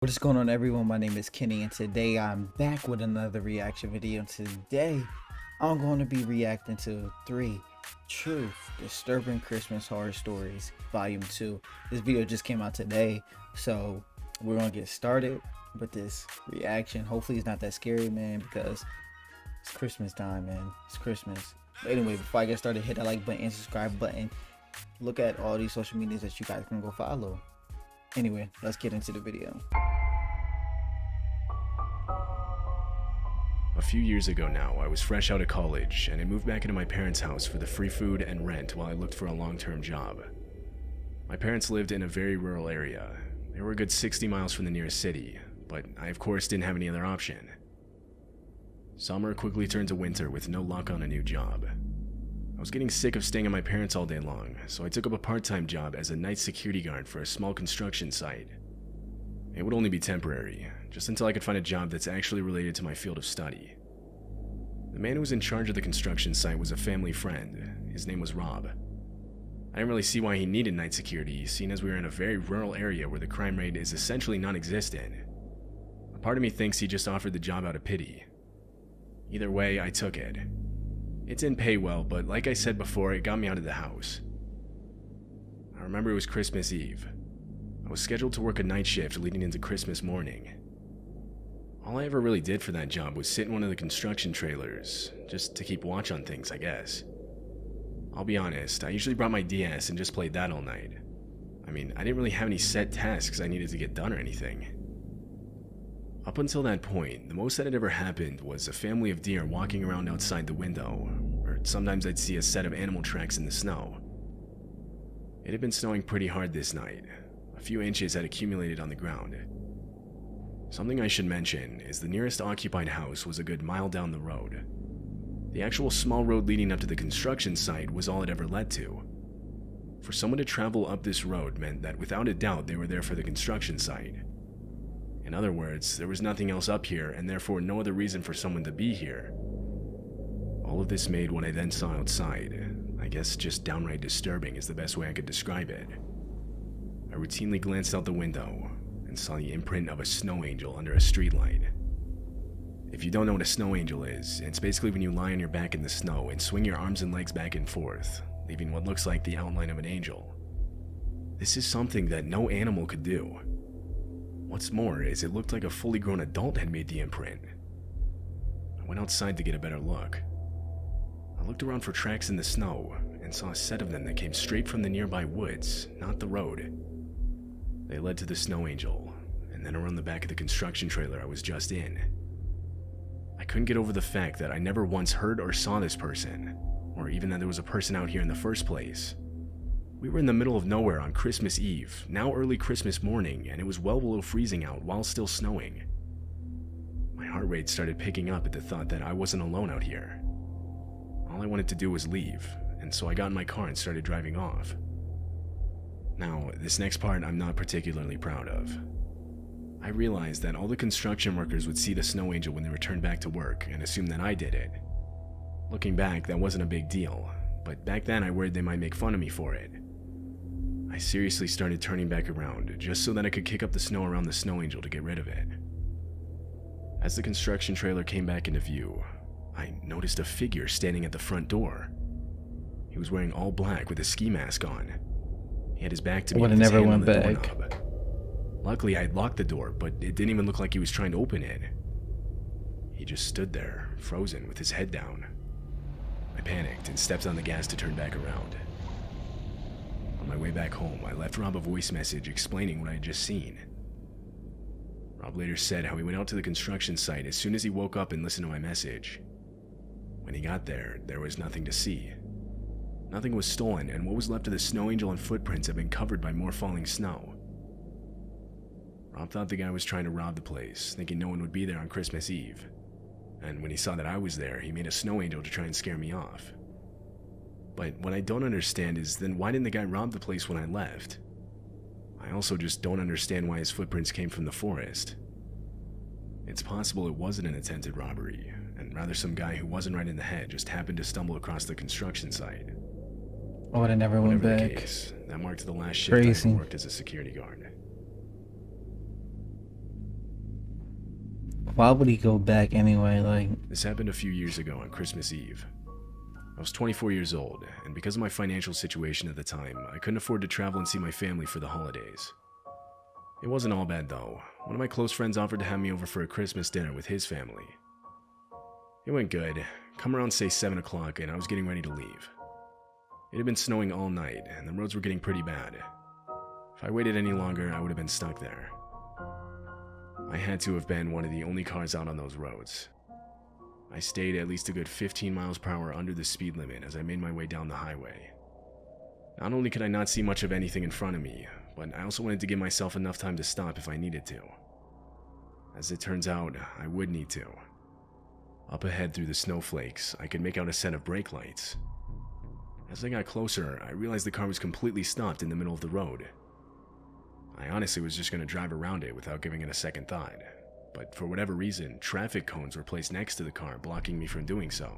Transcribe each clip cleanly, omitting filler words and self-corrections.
What is going on, everyone? My name is Kenny and today I'm back with another reaction video. Today I'm going to be reacting to 3 true disturbing Christmas horror stories volume 2. This video just came out today, so we're going to get started with this reaction. Hopefully it's not that scary, man, because it's Christmas time, man. It's Christmas. But anyway, before I get started, hit that like button and subscribe button. Look at all these social medias that you guys can go follow. Anyway, let's get into the video. A few years ago now, I was fresh out of college and I moved back into my parents' house for the free food and rent while I looked for a long-term job. My parents lived in a very rural area. They were a good 60 miles from the nearest city, but I of course didn't have any other option. Summer quickly turned to winter with no luck on a new job. I was getting sick of staying at my parents all day long, so I took up a part-time job as a night security guard for a small construction site. It would only be temporary, just until I could find a job that's actually related to my field of study. The man who was in charge of the construction site was a family friend. His name was Rob. I didn't really see why he needed night security, seeing as we were in a very rural area where the crime rate is essentially non-existent. A part of me thinks he just offered the job out of pity. Either way, I took it. It didn't pay well, but like I said before, it got me out of the house. I remember it was Christmas Eve. I was scheduled to work a night shift leading into Christmas morning. All I ever really did for that job was sit in one of the construction trailers, just to keep watch on things, I guess. I'll be honest, I usually brought my DS and just played that all night. I mean, I didn't really have any set tasks I needed to get done or anything. Up until that point, the most that had ever happened was a family of deer walking around outside the window, or sometimes I'd see a set of animal tracks in the snow. It had been snowing pretty hard this night. A few inches had accumulated on the ground. Something I should mention is the nearest occupied house was a good mile down the road. The actual small road leading up to the construction site was all it ever led to. For someone to travel up this road meant that without a doubt they were there for the construction site. In other words, there was nothing else up here and therefore no other reason for someone to be here. All of this made what I then saw outside, I guess just downright disturbing is the best way I could describe it. I routinely glanced out the window and saw the imprint of a snow angel under a streetlight. If you don't know what a snow angel is, it's basically when you lie on your back in the snow and swing your arms and legs back and forth, leaving what looks like the outline of an angel. This is something that no animal could do. What's more is it looked like a fully grown adult had made the imprint. I went outside to get a better look. I looked around for tracks in the snow and saw a set of them that came straight from the nearby woods, not the road. They led to the snow angel, and then around the back of the construction trailer I was just in. I couldn't get over the fact that I never once heard or saw this person, or even that there was a person out here in the first place. We were in the middle of nowhere on Christmas Eve, now early Christmas morning, and it was well below freezing out while still snowing. My heart rate started picking up at the thought that I wasn't alone out here. All I wanted to do was leave, and so I got in my car and started driving off. Now, this next part I'm not particularly proud of. I realized that all the construction workers would see the snow angel when they returned back to work and assume that I did it. Looking back, that wasn't a big deal, but back then I worried they might make fun of me for it. I seriously started turning back around just so that I could kick up the snow around the snow angel to get rid of it. As the construction trailer came back into view, I noticed a figure standing at the front door. He was wearing all black with a ski mask on. He had his back to me with his hand on the doorknob. Luckily, I had locked the door, but it didn't even look like he was trying to open it. He just stood there, frozen, with his head down. I panicked and stepped on the gas to turn back around. On my way back home, I left Rob a voice message explaining what I had just seen. Rob later said how he went out to the construction site as soon as he woke up and listened to my message. When he got there, there was nothing to see. Nothing was stolen, and what was left of the snow angel and footprints had been covered by more falling snow. Rob thought the guy was trying to rob the place, thinking no one would be there on Christmas Eve. And when he saw that I was there, he made a snow angel to try and scare me off. But what I don't understand is then why didn't the guy rob the place when I left? I also just don't understand why his footprints came from the forest. It's possible it wasn't an attempted robbery, and rather some guy who wasn't right in the head just happened to stumble across the construction site. I would have never went back. That marked the last shift I ever worked as a security guard. Why would he go back anyway? Like, This happened a few years ago on Christmas Eve. I was 24 years old, and because of my financial situation at the time, I couldn't afford to travel and see my family for the holidays. It wasn't all bad though. One of my close friends offered to have me over for a Christmas dinner with his family. It went good. Come around say 7 o'clock and I was getting ready to leave. It had been snowing all night and the roads were getting pretty bad. If I waited any longer, I would have been stuck there. I had to have been one of the only cars out on those roads. I stayed at least a good 15 miles per hour under the speed limit as I made my way down the highway. Not only could I not see much of anything in front of me, but I also wanted to give myself enough time to stop if I needed to. As it turns out, I would need to. Up ahead through the snowflakes, I could make out a set of brake lights. As I got closer, I realized the car was completely stopped in the middle of the road. I honestly was just going to drive around it without giving it a second thought, but for whatever reason, traffic cones were placed next to the car, blocking me from doing so.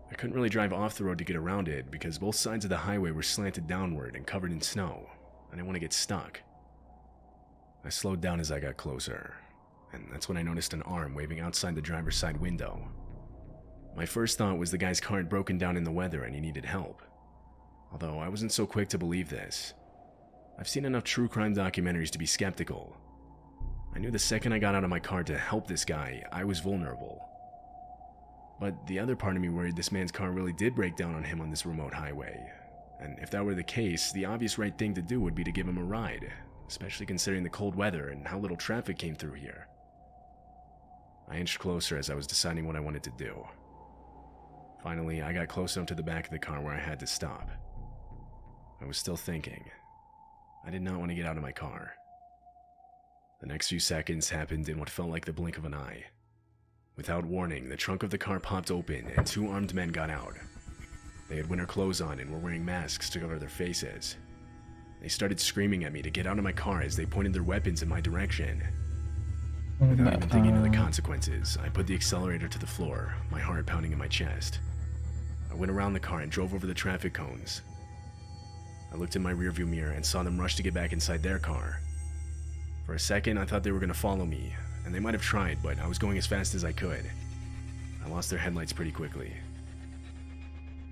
I couldn't really drive off the road to get around it because both sides of the highway were slanted downward and covered in snow. I didn't want to get stuck. I slowed down as I got closer, and that's when I noticed an arm waving outside the driver's side window. My first thought was the guy's car had broken down in the weather and he needed help. Although I wasn't so quick to believe this. I've seen enough true crime documentaries to be skeptical. I knew the second I got out of my car to help this guy, I was vulnerable. But the other part of me worried this man's car really did break down on him on this remote highway. And if that were the case, the obvious right thing to do would be to give him a ride, especially considering the cold weather and how little traffic came through here. I inched closer as I was deciding what I wanted to do. Finally, I got close enough to the back of the car where I had to stop. I was still thinking. I did not want to get out of my car. The next few seconds happened in what felt like the blink of an eye. Without warning, the trunk of the car popped open and two armed men got out. They had winter clothes on and were wearing masks to cover their faces. They started screaming at me to get out of my car as they pointed their weapons in my direction. Without even thinking of the consequences, I put the accelerator to the floor, my heart pounding in my chest. I went around the car and drove over the traffic cones. I looked in my rearview mirror and saw them rush to get back inside their car. For a second, I thought they were going to follow me, and they might have tried, but I was going as fast as I could. I lost their headlights pretty quickly.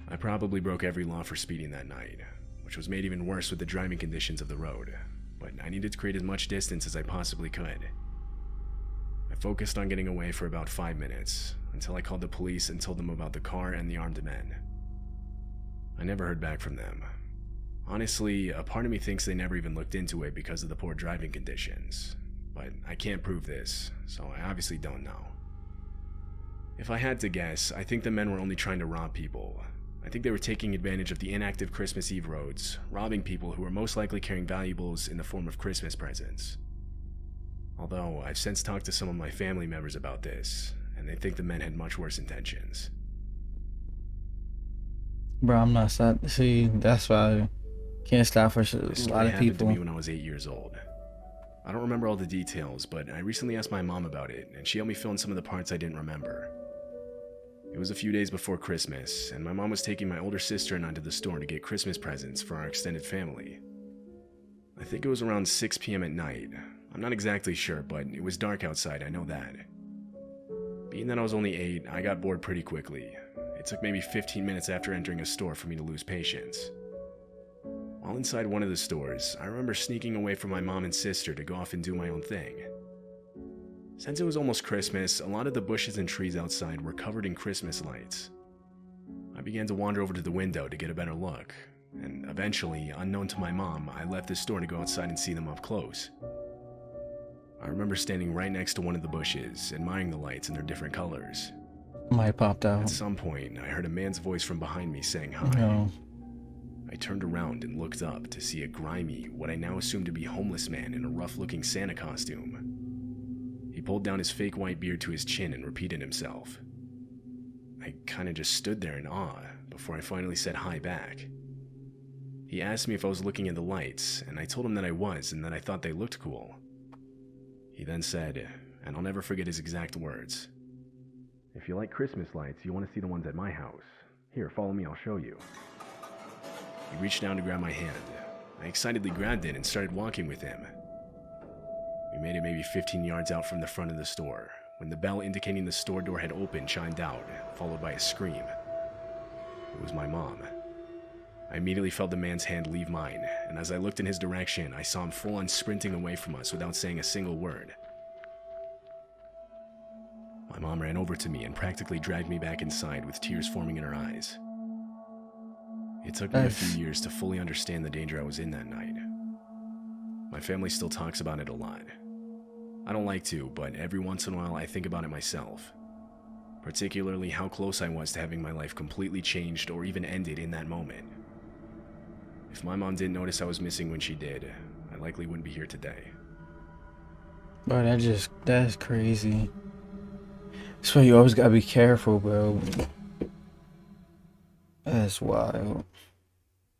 I probably broke every law for speeding that night, which was made even worse with the driving conditions of the road, but I needed to create as much distance as I possibly could. I focused on getting away for about 5 minutes, until I called the police and told them about the car and the armed men. I never heard back from them. Honestly, a part of me thinks they never even looked into it because of the poor driving conditions, but I can't prove this, so I obviously don't know. If I had to guess, I think the men were only trying to rob people. I think they were taking advantage of the inactive Christmas Eve roads, robbing people who were most likely carrying valuables in the form of Christmas presents. Although, I've since talked to some of my family members about this, and they think the men had much worse intentions. bro, I'm not sad. See, that's why I can't stop for a This lot of happened to people. me when I was 8 years old. I don't remember all the details, but I recently asked my mom about it, and she helped me fill in some of the parts I didn't remember. It was a few days before Christmas, and my mom was taking my older sister and I to the store to get Christmas presents for our extended family. I think it was around 6 p.m. at night. I'm not exactly sure, but it was dark outside, I know that. Being that I was only 8, I got bored pretty quickly. It took maybe 15 minutes after entering a store for me to lose patience. While inside one of the stores, I remember sneaking away from my mom and sister to go off and do my own thing. Since it was almost Christmas, a lot of the bushes and trees outside were covered in Christmas lights. I began to wander over to the window to get a better look, and eventually, unknown to my mom, I left the store to go outside and see them up close. I remember standing right next to one of the bushes, admiring the lights and their different colors. Might popped At out. some point, I heard a man's voice from behind me saying hi. No. I turned around and looked up to see a grimy, what I now assumed to be homeless man in a rough-looking Santa costume. He pulled down his fake white beard to his chin and repeated himself. I kinda just stood there in awe before I finally said hi back. He asked me if I was looking at the lights, and I told him that I was and that I thought they looked cool. He then said, and I'll never forget his exact words, "If you like Christmas lights, you want to see the ones at my house. Here, follow me, I'll show you." He reached down to grab my hand. I excitedly grabbed it and started walking with him. We made it maybe 15 yards out from the front of the store when the bell indicating the store door had opened chimed out, followed by a scream. It was my mom. I immediately felt the man's hand leave mine, and as I looked in his direction, I saw him full-on sprinting away from us without saying a single word. My mom ran over to me and practically dragged me back inside with tears forming in her eyes. It took me a few years to fully understand the danger I was in that night. My family still talks about it a lot. I don't like to, but every once in a while I think about it myself. Particularly how close I was to having my life completely changed or even ended in that moment. If my mom didn't notice I was missing when she did, I likely wouldn't be here today. Bro, that's crazy. That's why you always gotta be careful, bro. That's wild.